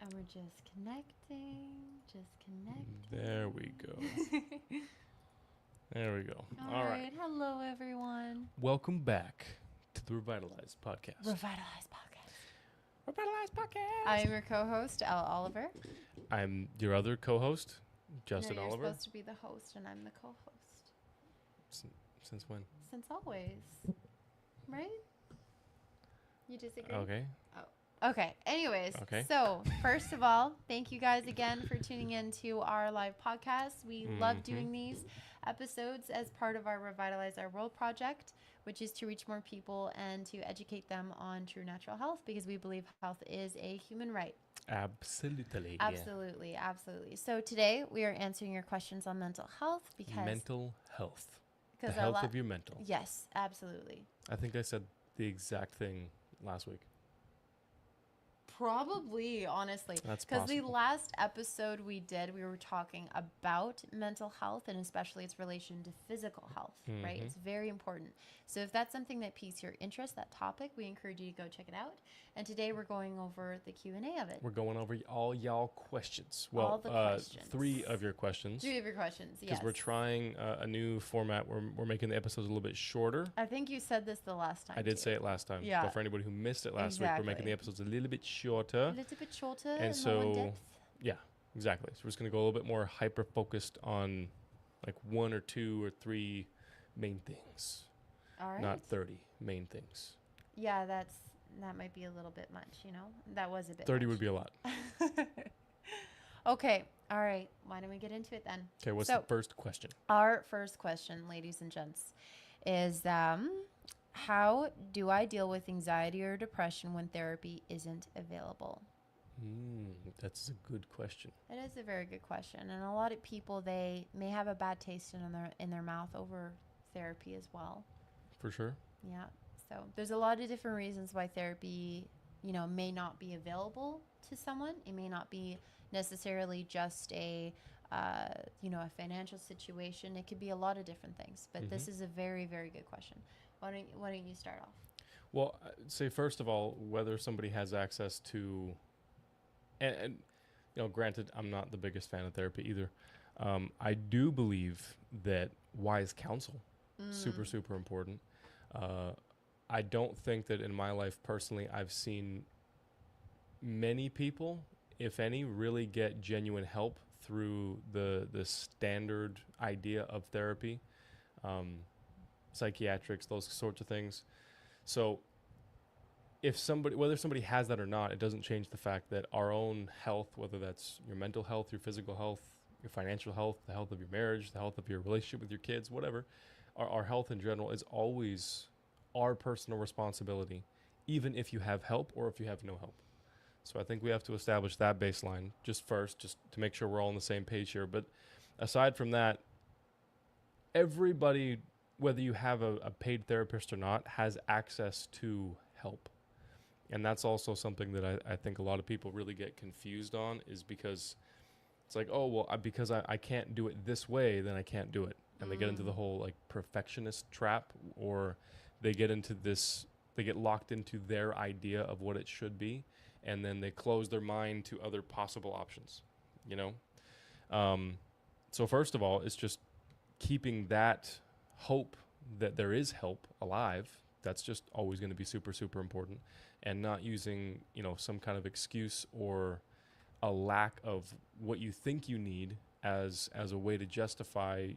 And we're just connecting, just connecting. There we go. There we go. All right. Hello, everyone. Welcome back to the ReVitalized podcast. ReVitalized podcast. ReVitalized podcast. I am your co-host, Elle Oliver. I'm your other co-host, Justin no, you're Oliver. supposed to be the host, and I'm the co-host. Since when? Since always. Right? You disagree? Okay. Okay. Anyways, Okay. So first of all, thank you guys again for tuning in to our live podcast. We love doing these episodes as part of our Revitalize Our World project, which is to reach more people and to educate them on true natural health, because we believe health is a human right. Absolutely. Absolutely. Yeah. Absolutely. So today we are answering your questions on mental health because mental health. The because health of your mental. Yes, absolutely. I think I said the exact thing last week. Probably, honestly. That's because the possible. last episode we did, we were talking about mental health and especially its relation to physical health, right? It's very important. So if that's something that piques your interest, that topic, we encourage you to go check it out. And today we're going over the Q&A of it. We're going over all y'all questions. Well, all the questions. 3 of your questions. 3 of your questions, yes. Because we're trying a new format. We're making the episodes a little bit shorter. I think you said this the last time. I did say it last time. Yeah. But for anybody who missed it last week, we're making the episodes a little bit shorter. A little bit shorter And more in so, depth. yeah, exactly. So we're just going to go a little bit more hyper-focused on like 1 or 2 or 3 main things. All right. Not 30 main things. Yeah, that might be a little bit much, you know? That was a bit 30 much. would be a lot. Okay. All right. Why don't we get into it then? Okay, what's the first question? Our first question, ladies and gents, is how do I deal with anxiety or depression when therapy isn't available? That's a good question. It is a very good question. And a lot of people, they may have a bad taste in their mouth over therapy as well. For sure. Yeah. So there's a lot of different reasons why therapy, may not be available to someone. It may not be necessarily just a financial situation. It could be a lot of different things. But this is a very, very good question. Why don't you start off? Well, I'd say first of all, whether somebody has access to, and granted, I'm not the biggest fan of therapy either. I do believe that wise counsel, super, super important. I don't think that in my life personally, I've seen many people, if any, really get genuine help through the standard idea of therapy, psychiatrics, those sorts of things. So whether somebody has that or not, it doesn't change the fact that our own health, whether that's your mental health, your physical health, your financial health, the health of your marriage, the health of your relationship with your kids, whatever, our health in general is always our personal responsibility, even if you have help or if you have no help. So I think we have to establish that baseline just to make sure we're all on the same page here. But aside from that, everybody, whether you have a paid therapist or not, has access to help. And that's also something that I think a lot of people really get confused on, is because it's like, oh, well, because I can't do it this way, then I can't do it. And they get into the whole like perfectionist trap, or they get locked into their idea of what it should be. And then they close their mind to other possible options, So first of all, it's just keeping that hope that there is help alive. That's just always going to be super, super important. And not using, some kind of excuse or a lack of what you think you need as a way to justify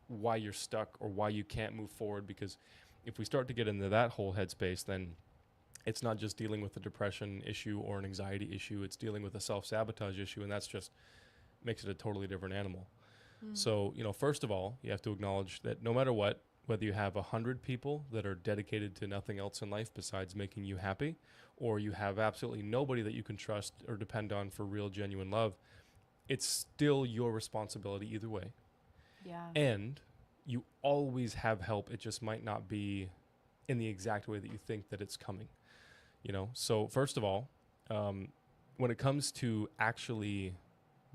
why you're stuck or why you can't move forward. Because if we start to get into that whole headspace, then it's not just dealing with a depression issue or an anxiety issue. It's dealing with a self-sabotage issue, and that's just makes it a totally different animal. So, first of all, you have to acknowledge that no matter what, whether you have 100 people that are dedicated to nothing else in life besides making you happy, or you have absolutely nobody that you can trust or depend on for real, genuine love, it's still your responsibility either way. Yeah. And you always have help. It just might not be in the exact way that you think that it's coming. So first of all, when it comes to actually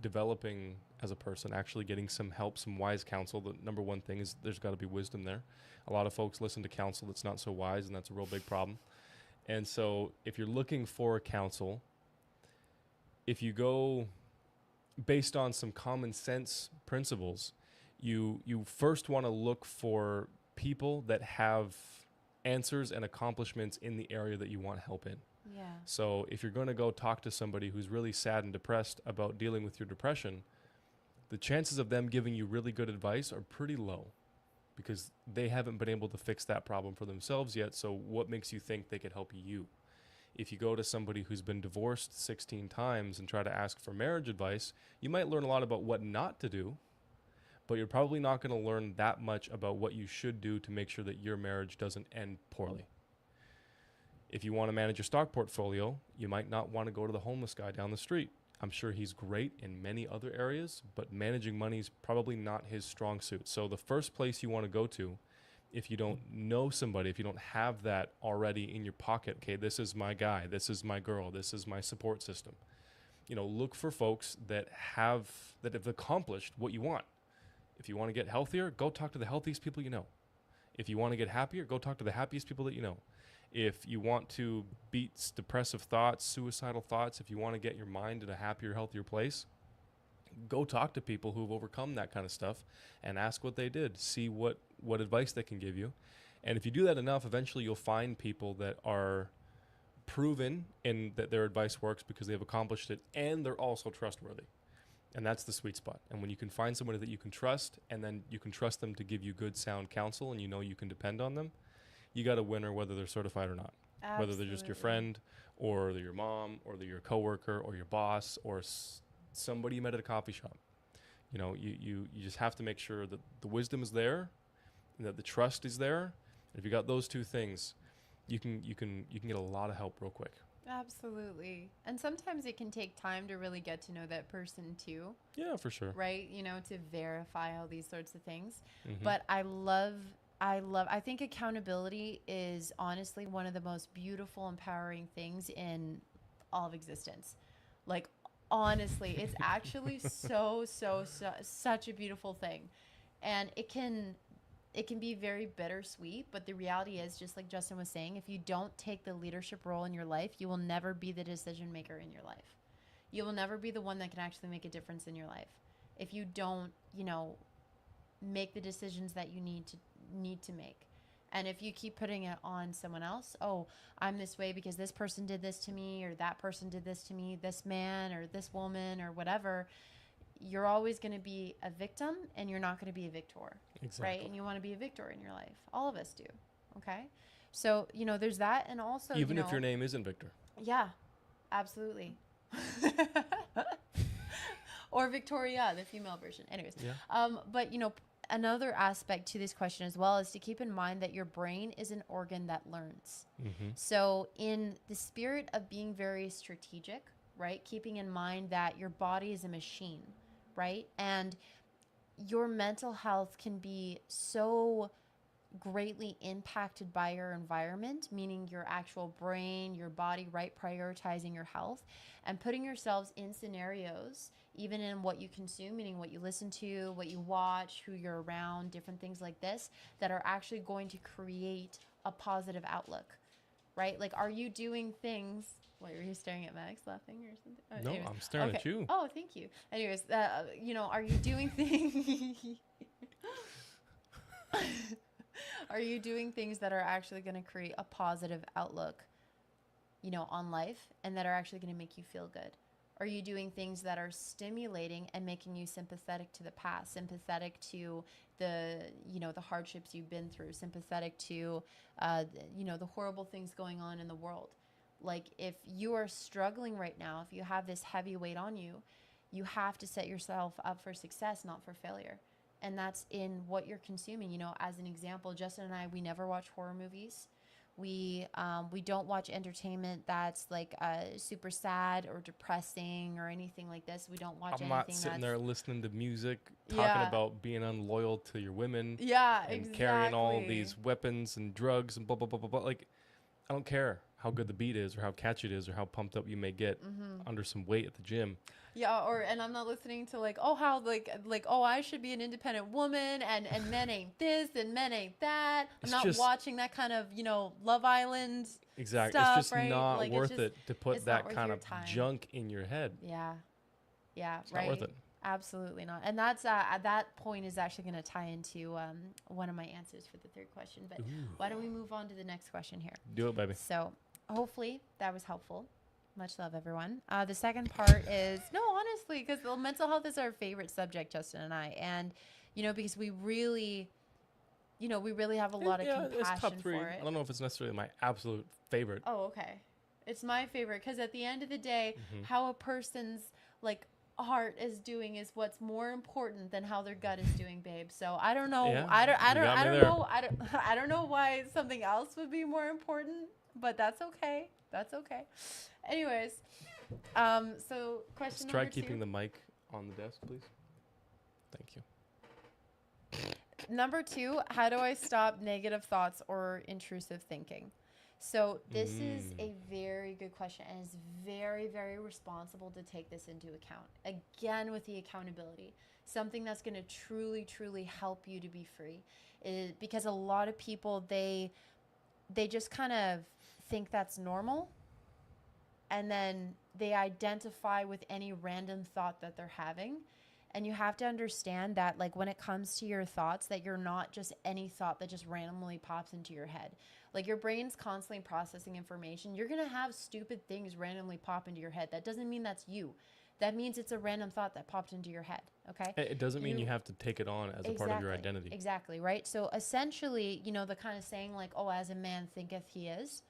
developing as a person, actually getting some help, some wise counsel, the number one thing is there's got to be wisdom there. A lot of folks listen to counsel that's not so wise, and that's a real big problem. And so if you're looking for counsel, if you go based on some common sense principles, you first want to look for people that have answers and accomplishments in the area that you want help in. Yeah. So if you're going to go talk to somebody who's really sad and depressed about dealing with your depression, the chances of them giving you really good advice are pretty low because they haven't been able to fix that problem for themselves yet. So what makes you think they could help you? If you go to somebody who's been divorced 16 times and try to ask for marriage advice, you might learn a lot about what not to do, but you're probably not going to learn that much about what you should do to make sure that your marriage doesn't end poorly. If you want to manage your stock portfolio, you might not want to go to the homeless guy down the street. I'm sure he's great in many other areas, but managing money is probably not his strong suit. So the first place you want to go to, if you don't know somebody, if you don't have that already in your pocket, okay, this is my guy, this is my girl, this is my support system. Look for folks that have accomplished what you want. If you want to get healthier, go talk to the healthiest people you know. If you want to get happier, go talk to the happiest people that you know. If you want to beat depressive thoughts, suicidal thoughts, if you want to get your mind in a happier, healthier place, go talk to people who've overcome that kind of stuff and ask what they did. See what advice they can give you. And if you do that enough, eventually you'll find people that are proven in that their advice works because they've accomplished it and they're also trustworthy. And that's the sweet spot. And when you can find somebody that you can trust and then you can trust them to give you good, sound counsel and you can depend on them, you got a winner whether they're certified or not. Absolutely. Whether they're just your friend or they're your mom or they're your coworker or your boss or somebody you met at a coffee shop. You just have to make sure that the wisdom is there and that the trust is there. And if you got those two things, you can get a lot of help real quick. Absolutely. And sometimes it can take time to really get to know that person too. Yeah, for sure. Right? To verify all these sorts of things. Mm-hmm. But I think accountability is honestly one of the most beautiful, empowering things in all of existence. Like, honestly, it's actually such a beautiful thing. And it can be very bittersweet, but the reality is, just like Justin was saying, if you don't take the leadership role in your life, you will never be the decision maker in your life. You will never be the one that can actually make a difference in your life. If you don't, make the decisions that you need to make. And if you keep putting it on someone else, oh, I'm this way because this person did this to me, or that person did this to me, this man or this woman or whatever, you're always going to be a victim and you're not going to be a victor. Exactly. Right? And you want to be a victor in your life. All of us do. Okay? So, there's that. And also, even if your name isn't Victor. Yeah, absolutely. Or Victoria, the female version. Anyways. Yeah. But, another aspect to this question as well is to keep in mind that your brain is an organ that learns. Mm-hmm. So in the spirit of being very strategic, right, keeping in mind that your body is a machine, right, and your mental health can be so greatly impacted by your environment, meaning your actual brain, your body, right, prioritizing your health and putting yourselves in scenarios, even in what you consume, meaning what you listen to, what you watch, who you're around, different things like this, that are actually going to create a positive outlook, right? Like, are you doing things... Wait, were you staring at Max laughing or something? Oh, no, anyways. I'm staring at you. Oh, thank you. Anyways, are you doing things... Are you doing things that are actually going to create a positive outlook, on life and that are actually going to make you feel good? Are you doing things that are stimulating and making you sympathetic to the past, sympathetic to the hardships you've been through, sympathetic to, the horrible things going on in the world? Like, if you are struggling right now, if you have this heavy weight on you, you have to set yourself up for success, not for failure. And that's in what you're consuming. As an example, Justin and I, we never watch horror movies. We don't watch entertainment that's like super sad or depressing or anything like this. We don't watch anything that's... I'm not sitting there listening to music, talking about being unloyal to your women. Yeah, and carrying all these weapons and drugs and blah, blah, blah, blah, blah. Like, I don't care. how good the beat is or how catchy it is or how pumped up you may get under some weight at the gym. Yeah, and I'm not listening to like, oh, how oh, I should be an independent woman and men ain't this and men ain't that. I'm not watching that kind of, Love Island Exactly. stuff, It's just right? not Like, worth it to put that kind of time. junk in your head. Yeah. Yeah, it's right. Not worth it. Absolutely not. And that's at that point is actually going to tie into one of my answers for the third question. But why don't we move on to the next question here? Do it, baby. So hopefully that was helpful. Much love, everyone. The second part is, no, honestly, because mental health is our favorite subject, Justin and I. And, because we really have a lot of compassion it's top 3. for it. I don't know if it's necessarily my absolute favorite. Oh, okay. It's my favorite because at the end of the day, how a person's heart is doing is what's more important than how their gut is doing, babe. So I don't know. Yeah, I don't there. know. I don't know why something else would be more important, but that's okay. That's okay. Anyways, so question Let's try number 2. keeping the mic on the desk, please. Thank you. Number 2, how do I stop negative thoughts or intrusive thinking? So this is a very good question, and it's very, very responsible to take this into account. Again, with the accountability, something that's going to truly, truly help you to be free. Because a lot of people, they just kind of think that's normal, and then they identify with any random thought that they're having. And you have to understand that, when it comes to your thoughts, that you're not just any thought that just randomly pops into your head. Your brain's constantly processing information. You're going to have stupid things randomly pop into your head. That doesn't mean that's you. That means it's a random thought that popped into your head, okay? It doesn't mean you have to take it on as a part of your identity. Exactly, right? So essentially, the kind of saying oh, as a man thinketh he is,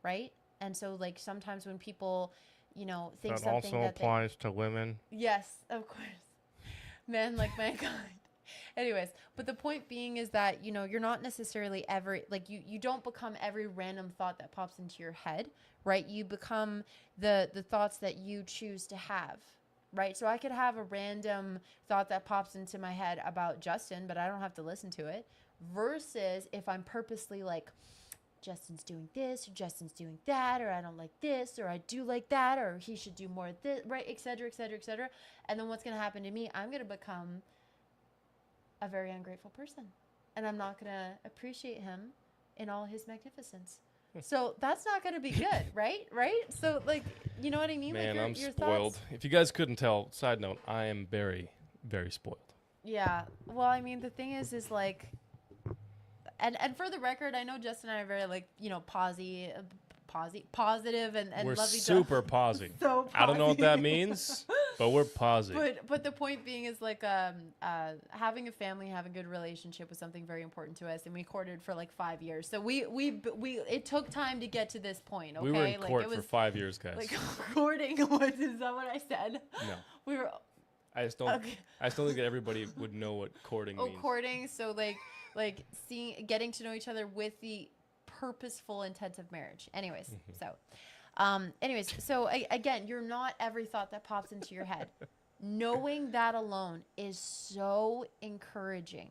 right? And so sometimes when people, think that something also applies to women. Yes, of course. Men like mankind. Anyways, but the point being is that, you're not necessarily ever, you don't become every random thought that pops into your head, right? You become the thoughts that you choose to have, right? So I could have a random thought that pops into my head about Justin, but I don't have to listen to it, versus if I'm purposely Justin's doing this, or Justin's doing that, or I don't like this, or I do like that, or he should do more of this, right, et cetera, et cetera, et cetera. And then what's going to happen to me? I'm going to become a very ungrateful person, and I'm not going to appreciate him in all his magnificence. So that's not going to be good, right? Right? So, you know what I mean? Man, your I'm spoiled. Thoughts? If you guys couldn't tell, side note, I am very, very spoiled. Yeah. Well, I mean, the thing is and for the record, I know Justin and I are very positive and we're love each super other. posy. So posy. I don't know what that means, but we're posy. But the point being is having a family, having a good relationship was something very important to us, and we courted for 5 years. So we it took time to get to this point. Okay, we were in court for 5 years, guys. Courting. Is that what I said? No. We were. I just don't. Okay. I still think that everybody would know what courting means. Oh, courting. So getting to know each other with the purposeful intent of marriage. Anyways, so again, you're not every thought that pops into your head. Knowing that alone is so encouraging,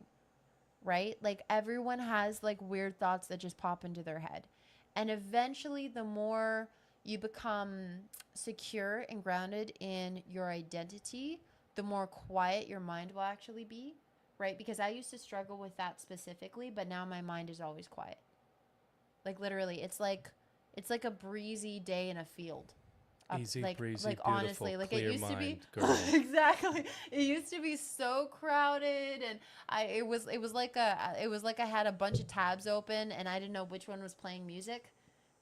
right? Everyone has weird thoughts that just pop into their head. And eventually the more you become secure and grounded in your identity, the more quiet your mind will actually be. Right? Because I used to struggle with that specifically, but now my mind is always quiet. Literally, it's like a breezy day in a field. Easy, breezy, beautiful, honestly, clear it used mind, to be girl. Exactly. It used to be so crowded, and it was like I had a bunch of tabs open, and I didn't know which one was playing music,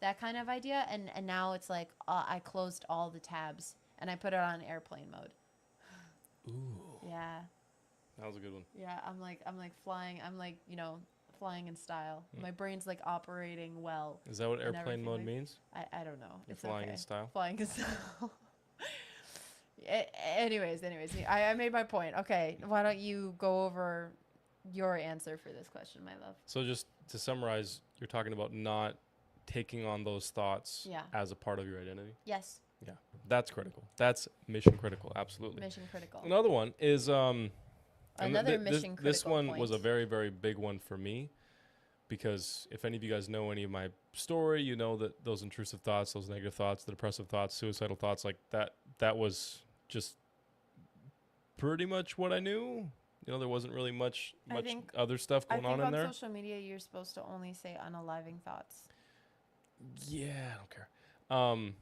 that kind of idea. And now it's I closed all the tabs and I put it on airplane mode. Ooh. Yeah. That was a good one. Yeah, I'm flying. I'm flying in style. My brain's operating well. Is that what airplane mode means? I don't know. You're it's flying okay. in style? Flying in style. Anyways, I made my point. Okay, why don't you go over your answer for this question, my love? So just to summarize, you're talking about not taking on those thoughts as a part of your identity? Yes. Yeah, that's critical. That's mission critical, absolutely. Mission critical. Another one is... Another mission critical This one point. was a very, very big one for me. because if any of you guys know any of my story, you know that those intrusive thoughts, those negative thoughts, the depressive thoughts, suicidal thoughts, like that was just pretty much what I knew. You know, there wasn't really much other stuff I going on think in on there. social media you're supposed to only say unaliving thoughts. Yeah, I don't care.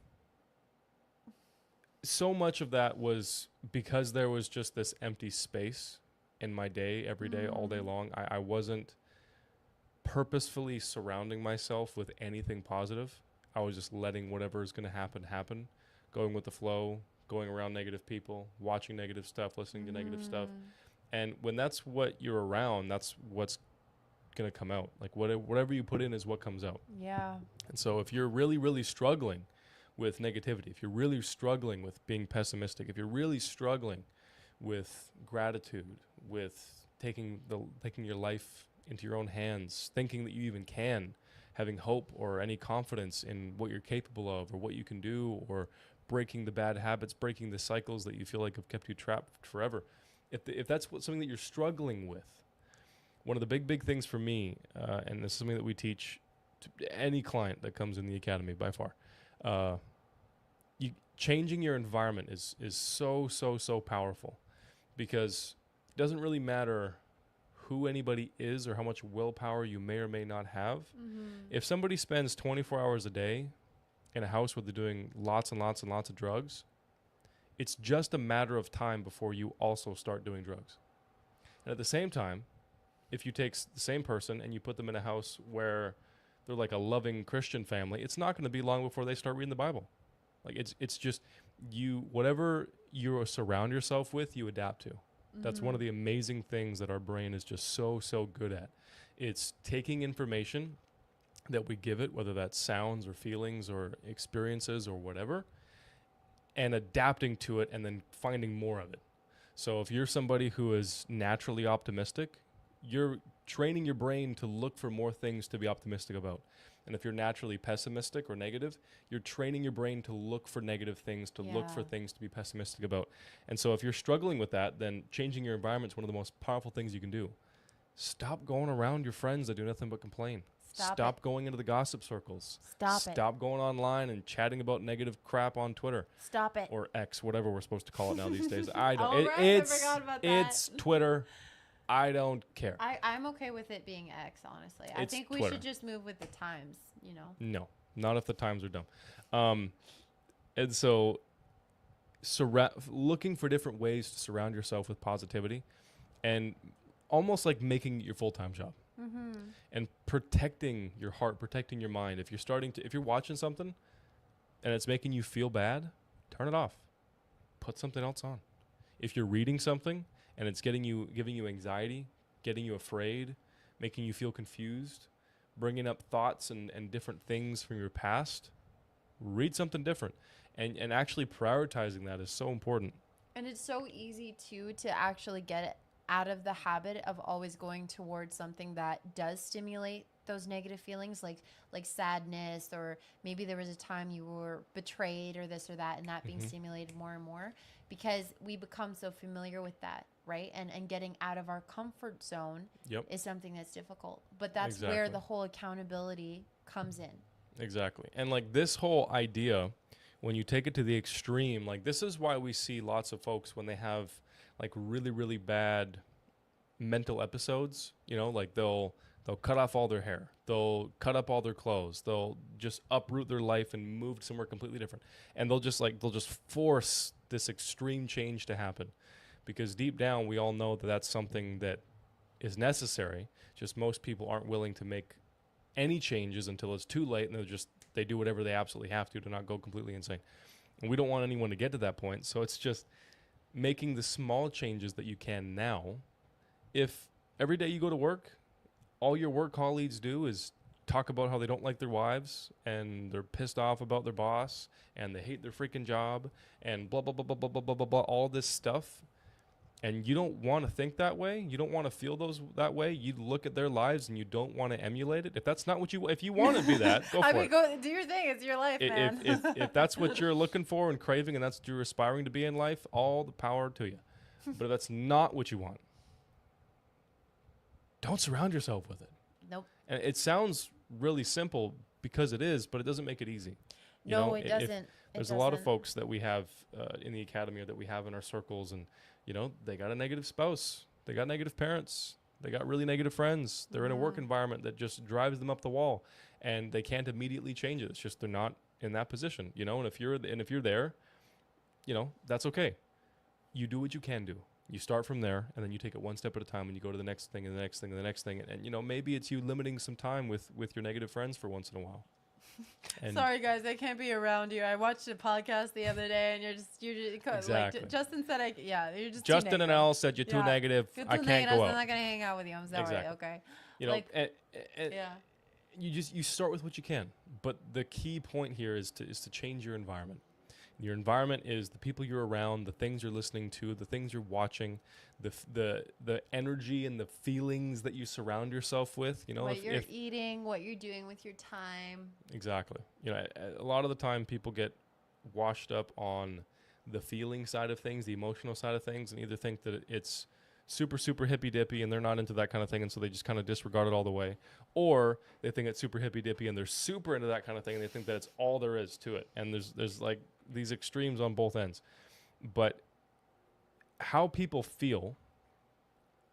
So much of that was because there was just this empty space in my day, every day, all day long. I wasn't purposefully surrounding myself with anything positive. I was just letting whatever is going to happen, going with the flow, going around negative people, watching negative stuff, listening to negative stuff. And when that's what you're around, that's what's going to come out. Like whatever you put in is what comes out. Yeah. And so if you're really, really struggling with negativity, if you're really struggling with being pessimistic, if you're really struggling with gratitude, with taking your life into your own hands, thinking that you even can, having hope or any confidence in what you're capable of or what you can do, or breaking the bad habits, breaking the cycles that you feel like have kept you trapped forever. If that's something that you're struggling with, one of the big things for me, and this is something that we teach to any client that comes in the academy by far, changing your environment is so powerful, because it doesn't really matter who anybody is or how much willpower you may or may not have. If somebody spends 24 hours a day in a house where they're doing lots and lots and lots of drugs, it's just a matter of time before you also start doing drugs. And at the same time, if you take the same person and you put them in a house where they're like a loving Christian family, it's not going to be long before they start reading the Bible. Like it's just whatever you surround yourself with, you adapt to. That's one of the amazing things that our brain is just so good at. It's taking information that we give it, whether that's sounds or feelings or experiences or whatever, and adapting to it and then finding more of it. So if you're somebody who is naturally optimistic, you're training your brain to look for more things to be optimistic about. And if you're naturally pessimistic or negative, you're training your brain to look for negative things, to look for things to be pessimistic about. And so if you're struggling with that, then changing your environment is one of the most powerful things you can do. Stop going around your friends that do nothing but complain. Stop going into the gossip circles. Stop going online and chatting about negative crap on Twitter. Stop it. Or X, whatever we're supposed to call it now these days. I don't. I forgot about that. It's Twitter. I don't care. I'm okay with it being X, honestly. I think we should just move with the times, you know? No, not if the times are dumb. And so looking for different ways to surround yourself with positivity, and almost like making it your full-time job. And protecting your heart, protecting your mind. If you're watching something and it's making you feel bad, turn it off. Put something else on. If you're reading something and it's giving you anxiety, getting you afraid, making you feel confused, bringing up thoughts and different things from your past, read something different. And actually prioritizing that is so important. And it's so easy, too, to actually get it out of the habit of always going towards something that does stimulate those negative feelings, like sadness, or maybe there was a time you were betrayed or this or that, and that being stimulated more and more, because we become so familiar with that, right? And getting out of our comfort zone is something that's difficult. But that's where the whole accountability comes in. Exactly. And like this whole idea, when you take it to the extreme, like this is why we see lots of folks when they have like really, really bad mental episodes, you know, like they'll cut off all their hair. They'll cut up all their clothes. They'll just uproot their life and move somewhere completely different. And they'll just force this extreme change to happen, because deep down we all know that that's something that is necessary. Just most people aren't willing to make any changes until it's too late, and they do whatever they absolutely have to not go completely insane. And we don't want anyone to get to that point. So it's just making the small changes that you can now. If every day you go to work, all your work colleagues do is talk about how they don't like their wives and they're pissed off about their boss and they hate their freaking job and blah, blah, blah, blah, blah, blah, blah, blah, blah, all this stuff, and you don't want to think that way, you don't want to feel that way, you look at their lives and you don't want to emulate it. If that's not what if you want to do that, go for it. Go do your thing. It's your life, man. If that's what you're looking for and craving and that's what you're aspiring to be in life, all the power to you. But if that's not what you want, don't surround yourself with it. Nope. And it sounds really simple because it is, but it doesn't make it easy. You No, know, it if doesn't. there's a lot of folks that we have in the academy or that we have in our circles, and you know, they got a negative spouse, they got negative parents, they got really negative friends. They're in a work environment that just drives them up the wall, and they can't immediately change it. It's just they're not in that position, you know. And if you're there, you know, that's okay. You do what you can do. You start from there, and then you take it one step at a time, and you go to the next thing, and the next thing, and the next thing, and you know, maybe it's you limiting some time with your negative friends for once in a while. And sorry guys, I can't be around you. I watched a podcast the other day, and you're just exactly. like Justin said. You're just too Justin and negative. Al said you're too negative. You're I too can't negative, go I'm out. not gonna hang out with you. I'm sorry. Exactly. Okay. You know, Like, and yeah. you start with what you can, but the key point here is to change your environment. Your environment is the people you're around, the things you're listening to, the things you're watching, the energy and the feelings that you surround yourself with. You know, what you're eating, what you're doing with your time. Exactly. You know, a lot of the time people get washed up on the feeling side of things, the emotional side of things, and either think that it's super, super hippy dippy and they're not into that kind of thing, and so they just kind of disregard it all the way. Or they think it's super hippy dippy and they're super into that kind of thing, and they think that it's all there is to it. And there's like these extremes on both ends. But how people feel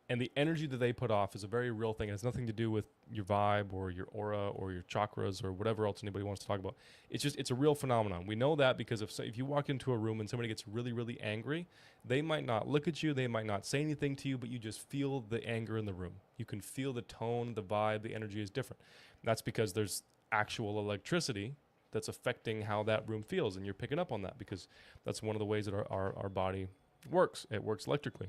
and the energy that they put off is a very real thing. It has nothing to do with your vibe or your aura or your chakras or whatever else anybody wants to talk about. It's a real phenomenon. We know that because if you walk into a room and somebody gets really, really angry, they might not look at you, they might not say anything to you, but you just feel the anger in the room. You can feel the tone, the vibe, the energy is different. That's because there's actual electricity that's affecting how that room feels, and you're picking up on that because that's one of the ways that our body works. It works electrically.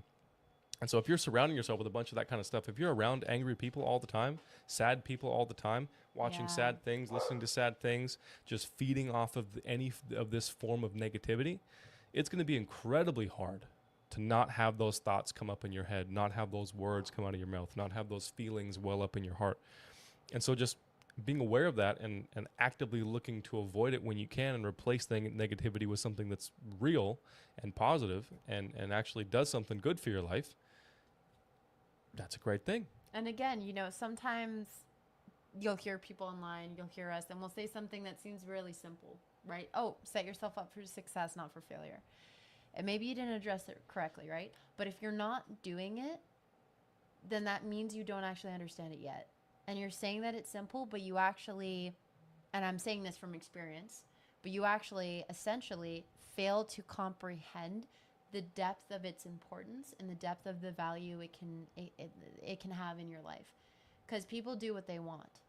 And so if you're surrounding yourself with a bunch of that kind of stuff, if you're around angry people all the time, sad people all the time, watching sad things, listening to sad things, just feeding off of any of this form of negativity, it's going to be incredibly hard to not have those thoughts come up in your head, not have those words come out of your mouth, not have those feelings well up in your heart. And so just being aware of that and actively looking to avoid it when you can and replace negativity with something that's real and positive and actually does something good for your life, that's a great thing. And again, you know, sometimes you'll hear people online, you'll hear us, and we'll say something that seems really simple, right? Oh, set yourself up for success, not for failure. And maybe you didn't address it correctly, right? But if you're not doing it, then that means you don't actually understand it yet. And you're saying that it's simple, but you actually, and I'm saying this from experience, but you actually essentially fail to comprehend the depth of its importance and the depth of the value it can have in your life, because people do what they want.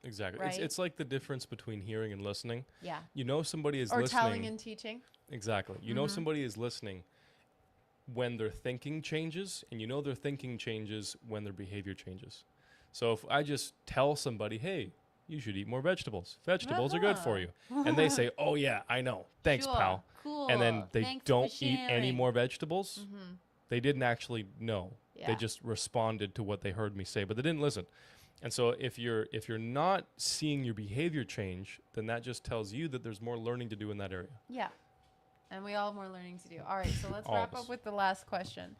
Exactly. Right? It's like the difference between hearing and listening. Yeah. You know somebody is or listening. Or telling and teaching. Exactly. You know somebody is listening when their thinking changes, and you know their thinking changes when their behavior changes. So if I just tell somebody, hey, you should eat more vegetables. Vegetables are good for you. And they say, oh, yeah, I know. Thanks, sure, pal. Cool. And then they Thanks don't eat any more vegetables. Mm-hmm. They didn't actually know. Yeah. They just responded to what they heard me say, but they didn't listen. And so if you're not seeing your behavior change, then that just tells you that there's more learning to do in that area. Yeah. And we all have more learning to do. All right, so let's wrap up with the last question.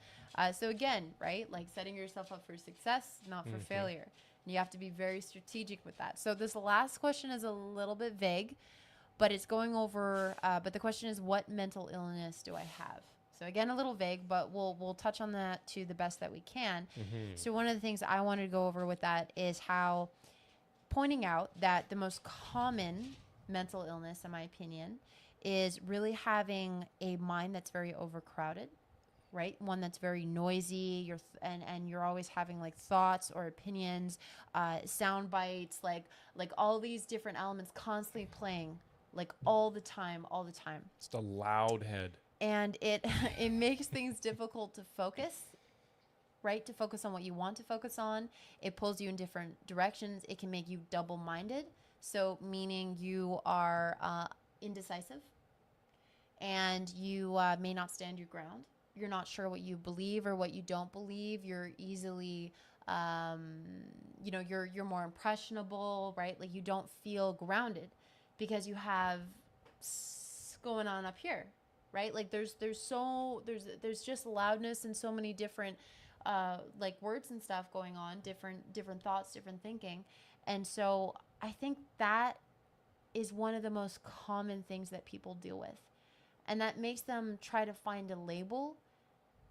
So again, right, like setting yourself up for success, not for failure. And you have to be very strategic with that. So this last question is a little bit vague, but it's going over, but the question is, what mental illness do I have? So again, a little vague, but we'll touch on that to the best that we can. So one of the things I wanted to go over with that is how pointing out that the most common mental illness, in my opinion, is really having a mind that's very overcrowded, right? One that's very noisy. And you're always having like thoughts or opinions, sound bites, like all these different elements constantly playing, like all the time. It's the loud head. And it makes things difficult to focus, right? To focus on what you want to focus on. It pulls you in different directions. It can make you double-minded. So meaning you are indecisive, and you may not stand your ground. You're not sure what you believe or what you don't believe. You're easily, you're more impressionable, right? Like you don't feel grounded because you have going on up here, right? Like there's just loudness and so many different like words and stuff going on, different thoughts, different thinking. And so I think that is one of the most common things that people deal with. And that makes them try to find a label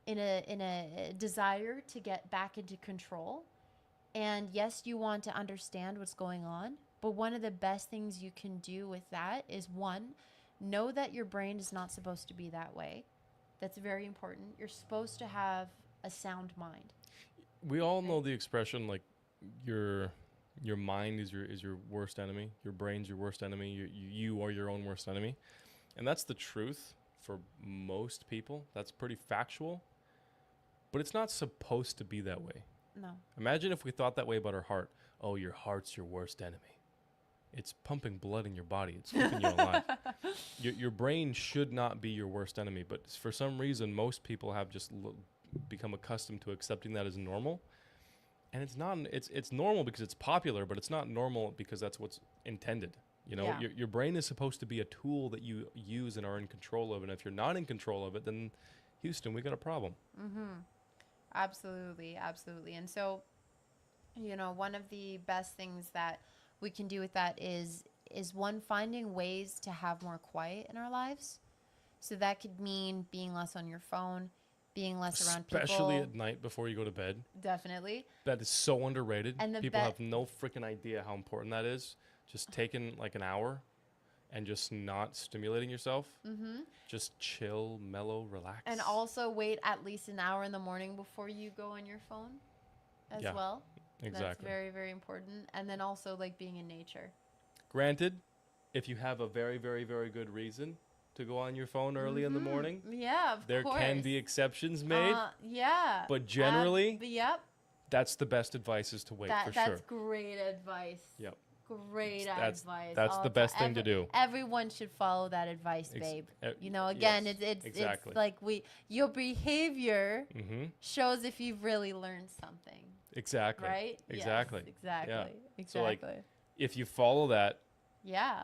in a desire to get back into control. And yes, you want to understand what's going on, but one of the best things you can do with that is, one, know that your brain is not supposed to be that way. That's very important. You're supposed to have a sound mind. We all know the expression like your mind is your worst enemy. Your brain's your worst enemy. You are your own worst enemy. And that's the truth for most people. That's pretty factual. But it's not supposed to be that way. No. Imagine if we thought that way about our heart. Oh, your heart's your worst enemy. It's pumping blood in your body. It's keeping you alive. Your brain should not be your worst enemy. But for some reason, most people have just become accustomed to accepting that as normal. And it's not. It's normal because it's popular, but it's not normal because that's what's intended. You know, Yeah. your brain is supposed to be a tool that you use and are in control of. And if you're not in control of it, then Houston, we got a problem. Mm-hmm. Absolutely, absolutely. And so, one of the best things that we can do with that is one, finding ways to have more quiet in our lives. So that could mean being less on your phone, being less around people. Especially at night before you go to bed. Definitely. That is so underrated. And the people have no freaking idea how important that is. Just taking like an hour and just not stimulating yourself. Mm-hmm. Just chill, mellow, relax. And also wait at least an hour in the morning before you go on your phone as well. Exactly. That's very, very important. And then also like being in nature. Granted, if you have a very, very, very good reason to go on your phone early in the morning, yeah, of there course. can be exceptions made. Yeah. But generally, yep. That's the best advice is to wait for sure. That's great advice. Yep. Great advice. That's the best thing to do. Everyone should follow that advice, babe. Again, yes, it's exactly. it's like your behavior Mm-hmm. shows if you've really learned something. Exactly. Right? Exactly. Yes, exactly. Yeah. Exactly. So, like, if you follow that, yeah.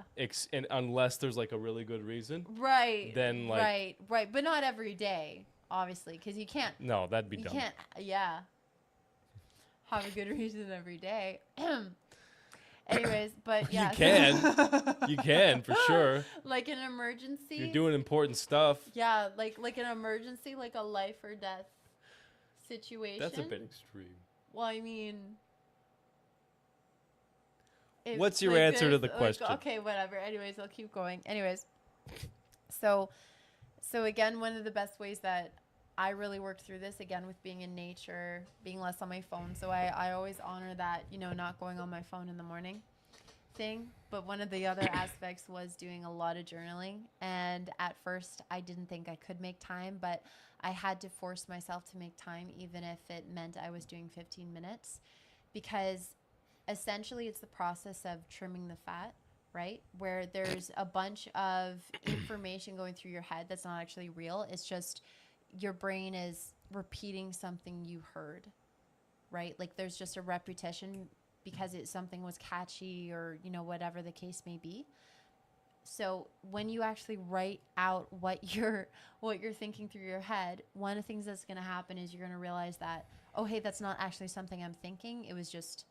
and unless there's like a really good reason, right. Then like right, but not every day, obviously, because you can't. No, that'd be dumb. You can't. Yeah. Have a good reason every day. Anyways, but yeah. You can for sure. Like an emergency. You're doing important stuff. Yeah, like an emergency, like a life or death situation. That's a bit extreme. Well, I mean, what's your answer to the question? Okay, whatever. Anyways, I'll keep going. Anyways, so again, one of the best ways that I really worked through this, again, with being in nature, being less on my phone. So I always honor that, not going on my phone in the morning thing. But one of the other aspects was doing a lot of journaling. And at first, I didn't think I could make time, but I had to force myself to make time, even if it meant I was doing 15 minutes. Because essentially, it's the process of trimming the fat, right? Where there's a bunch of information going through your head that's not actually real. It's just your brain is repeating something you heard, right? Like there's just a repetition because something was catchy or, whatever the case may be. So when you actually write out what you're thinking through your head, one of the things that's going to happen is you're going to realize that, oh, hey, that's not actually something I'm thinking. It was just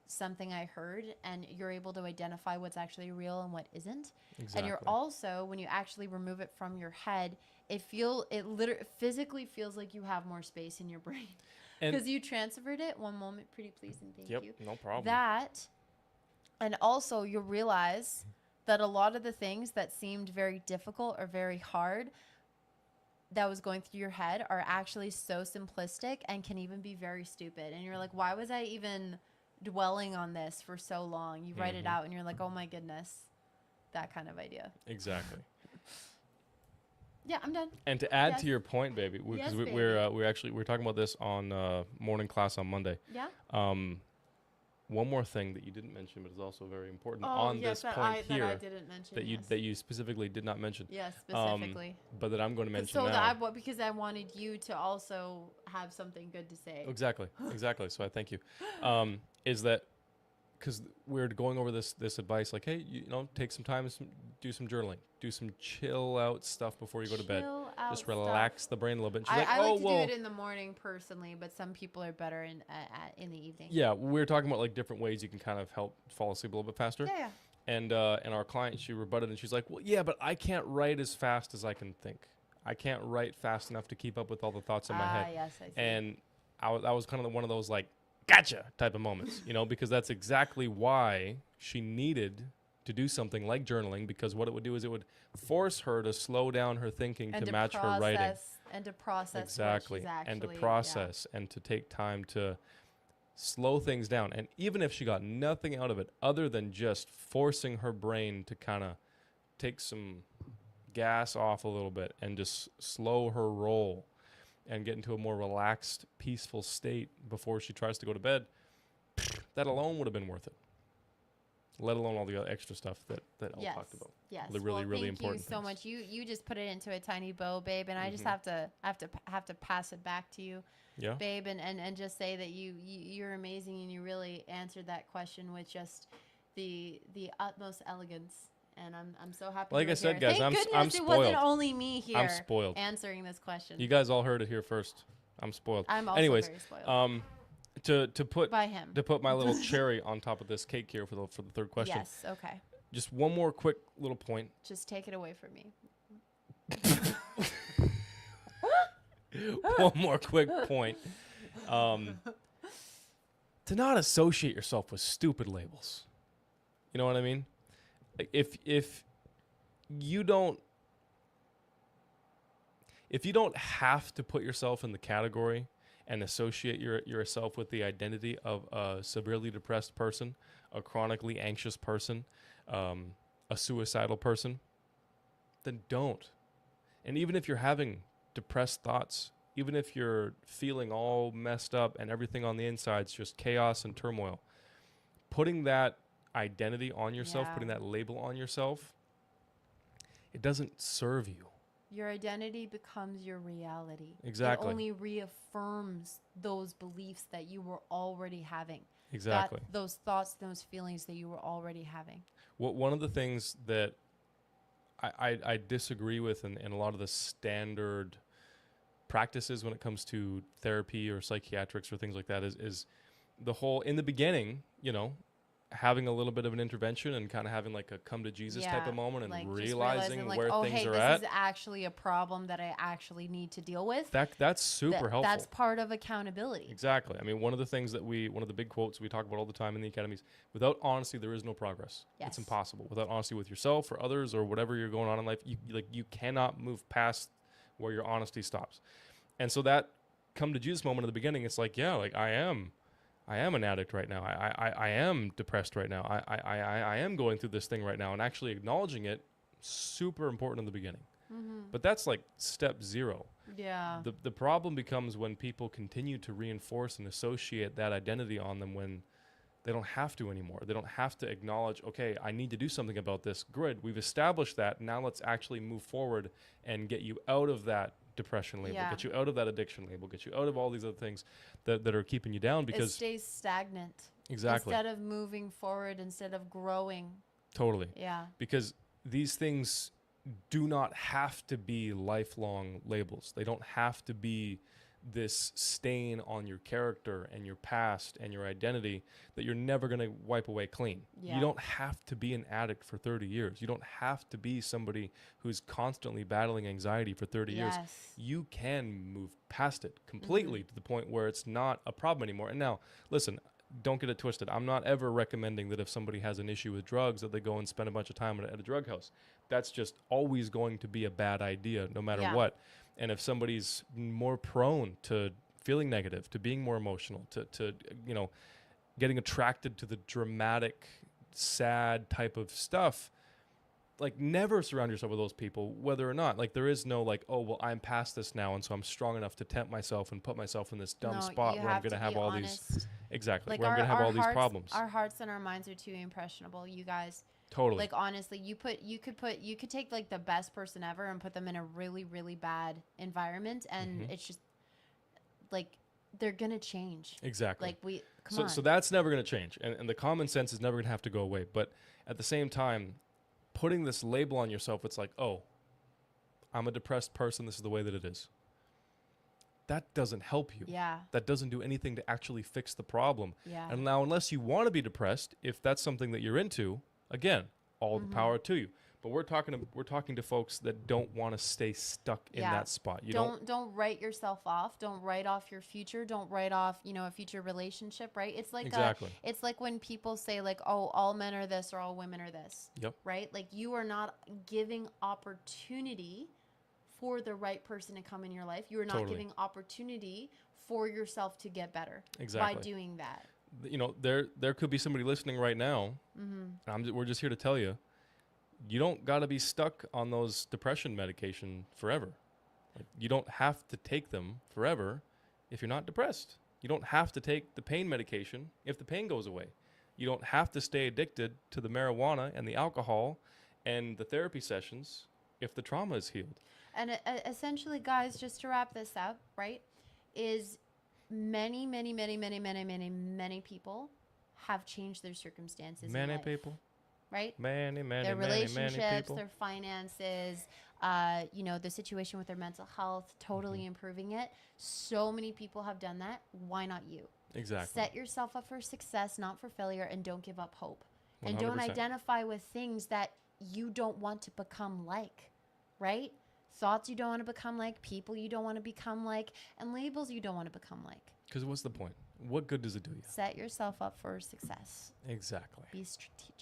something I heard, and you're able to identify what's actually real and what isn't. Exactly. And you're also, when you actually remove it from your head, it literally physically feels like you have more space in your brain because you transferred it. One moment, pretty please, and thank you. No problem. That, and also you'll realize that a lot of the things that seemed very difficult or very hard that was going through your head are actually so simplistic and can even be very stupid. And you're like, why was I even dwelling on this for so long? You write it out and you're like, oh my goodness, that kind of idea. Exactly. Yeah, I'm done. And to add to your point, baby, because Yes, we're talking about this on morning class on Monday. Yeah. One more thing that you didn't mention, but is also very important this point here that I didn't mention. that you specifically did not mention. Yes, specifically. But that I'm going to mention so now. Because I wanted you to also have something good to say. Exactly. So I thank you. Is that because we're going over this advice, like, hey, take some time, do some journaling, do some chill out stuff before you go to bed. Chill out. out Just stuff. relax the brain a little bit. And she's like, I oh, like to well. do it in the morning personally, but some people are better in the evening. Yeah, we were talking about like different ways you can kind of help fall asleep a little bit faster. Yeah, yeah. And our client, she rebutted and she's like, well, yeah, but I can't write as fast as I can think. I can't write fast enough to keep up with all the thoughts in my head. Yes, I see. And that was kind of one of those like, gotcha type of moments, because that's exactly why she needed to do something like journaling, because what it would do is it would force her to slow down her thinking to match her writing. And to process Exactly. what she's actually, and to process and to take time to slow things down. And even if she got nothing out of it other than just forcing her brain to kind of take some gas off a little bit and just slow her roll and get into a more relaxed, peaceful state before she tries to go to bed, that alone would have been worth it. Let alone all the other extra stuff that Elle talked about. Yes. The really, really thank important you so things. much. You just put it into a tiny bow, babe, and I just have to pass it back to you, Yeah. babe, and just say that you're amazing, and you really answered that question with just the utmost elegance. And I'm so happy. Like I said, guys, Thank I'm goodness it spoiled. wasn't only me here. I'm spoiled. Answering this question. You guys all heard it here first. I'm spoiled. I'm also Anyways, very spoiled. To put by him. To put my little cherry on top of this cake here for the third question. Yes. Okay. Just one more quick little point. Just take it away from me. One more quick point. To not associate yourself with stupid labels. You know what I mean? Like if you don't have to put yourself in the category and associate yourself with the identity of a severely depressed person, a chronically anxious person, a suicidal person, then don't. And even if you're having depressed thoughts, even if you're feeling all messed up and everything on the inside's just chaos and turmoil, putting that identity on yourself, putting that label on yourself, it doesn't serve you. Your identity becomes your reality. Exactly. It only reaffirms those beliefs that you were already having. Exactly. Those thoughts, those feelings that you were already having. One of the things that I disagree with in a lot of the standard practices when it comes to therapy or psychiatrics or things like that is the whole, in the beginning, having a little bit of an intervention and kind of having like a come to Jesus type of moment and like realizing like, where oh, things hey, are this at. is actually a problem that I actually need to deal with. That's super helpful. That's part of accountability. Exactly. I mean, one of the big quotes we talk about all the time in the academies, without honesty, there is no progress. Yes. It's impossible. Without honesty with yourself or others or whatever you're going on in life, you cannot move past where your honesty stops. And so that come to Jesus moment in the beginning, it's like, yeah, like I am an addict right now. I am depressed right now. I am going through this thing right now, and actually acknowledging it, super important in the beginning. Mm-hmm. But that's like step 0. Yeah. The problem becomes when people continue to reinforce and associate that identity on them when they don't have to anymore. They don't have to acknowledge, okay, I need to do something about this. Good, we've established that. Now let's actually move forward and get you out of that depression label, get you out of that addiction label, get you out of all these other things that are keeping you down, because it stays stagnant. Exactly. Instead of moving forward, instead of growing. Totally. Yeah. Because these things do not have to be lifelong labels. They don't have to be this stain on your character and your past and your identity that you're never going to wipe away clean. Yeah. You don't have to be an addict for 30 years. You don't have to be somebody who's constantly battling anxiety for 30 years. You can move past it completely to the point where it's not a problem anymore. And now, listen, don't get it twisted. I'm not ever recommending that if somebody has an issue with drugs that they go and spend a bunch of time at a drug house. That's just always going to be a bad idea no matter what. And if somebody's more prone to feeling negative, to being more emotional, to getting attracted to the dramatic, sad type of stuff, like never surround yourself with those people, whether or not, like there is no like, oh, well, I'm past this now, and so I'm strong enough to tempt myself and put myself in this dumb spot where I'm going to have all these, exactly, like where I'm going to have all these problems. Our hearts and our minds are too impressionable, you guys. Totally. Like honestly, you could take like the best person ever and put them in a really, really bad environment, and it's just like they're gonna change. Exactly. Like so that's never gonna change, and the common sense is never gonna have to go away. But at the same time, putting this label on yourself, it's like, oh, I'm a depressed person. This is the way that it is. That doesn't help you. Yeah. That doesn't do anything to actually fix the problem. Yeah. And now, unless you want to be depressed, if that's something that you're into, again, all the power to you. But we're talking to folks that don't want to stay stuck in that spot. You don't write yourself off. Don't write off your future. Don't write off, a future relationship, right? It's like Exactly. It's like when people say like, "Oh, all men are this or all women are this." Yep. Right? Like you are not giving opportunity for the right person to come in your life. You are not giving opportunity for yourself to get better by doing that. There could be somebody listening right now, and we're just here to tell you, you don't got to be stuck on those depression medication forever. Like, you don't have to take them forever if you're not depressed. You don't have to take the pain medication if the pain goes away. You don't have to stay addicted to the marijuana and the alcohol and the therapy sessions if the trauma is healed. And essentially, guys, just to wrap this up, right, is many people have changed their circumstances in life. People. Right? Their relationships, their finances, the situation with their mental health, totally improving it. So many people have done that. Why not you? Exactly. Set yourself up for success, not for failure, and don't give up hope. 100%. And don't identify with things that you don't want to become like, right? Thoughts you don't want to become like, people you don't want to become like, and labels you don't want to become like. Because what's the point? What good does it do you? Set yourself up for success. Exactly. Be strategic.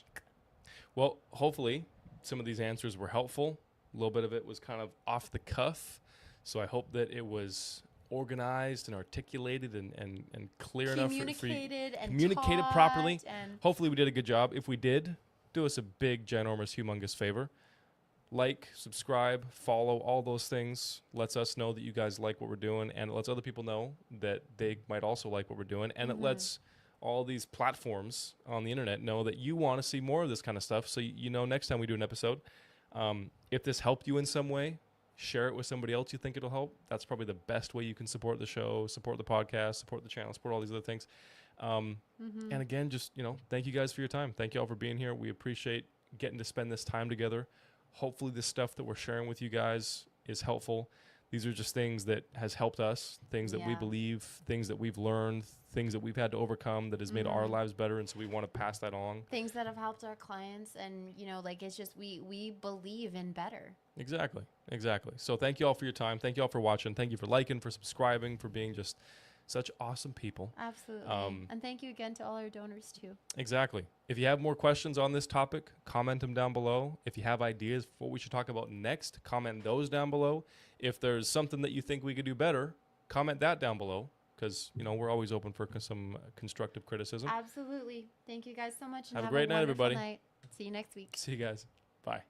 Well, hopefully some of these answers were helpful. A little bit of it was kind of off the cuff. So I hope that it was organized and articulated and clear enough for you. Communicated properly. And hopefully we did a good job. If we did, do us a big, ginormous, humongous favor. Like, subscribe, follow, all those things. Lets us know that you guys like what we're doing, and it lets other people know that they might also like what we're doing. And it lets all these platforms on the internet know that you want to see more of this kind of stuff. So next time we do an episode, if this helped you in some way, share it with somebody else you think it'll help. That's probably the best way you can support the show, support the podcast, support the channel, support all these other things. And again, just, thank you guys for your time. Thank you all for being here. We appreciate getting to spend this time together. Hopefully this stuff that we're sharing with you guys is helpful. These are just things that has helped us, things that we believe, things that we've learned, things that we've had to overcome that has made our lives better. And so we want to pass that on. Things that have helped our clients. And, it's just we believe in better. Exactly. So thank you all for your time. Thank you all for watching. Thank you for liking, for subscribing, for being just such awesome people. Absolutely. And thank you again to all our donors too. Exactly. If you have more questions on this topic, comment them down below. If you have ideas for what we should talk about next, comment those down below. If there's something that you think we could do better, comment that down below, because we're always open for some constructive criticism. Absolutely. Thank you guys so much. And have a great night, everybody. Night. See you next week. See you guys. Bye.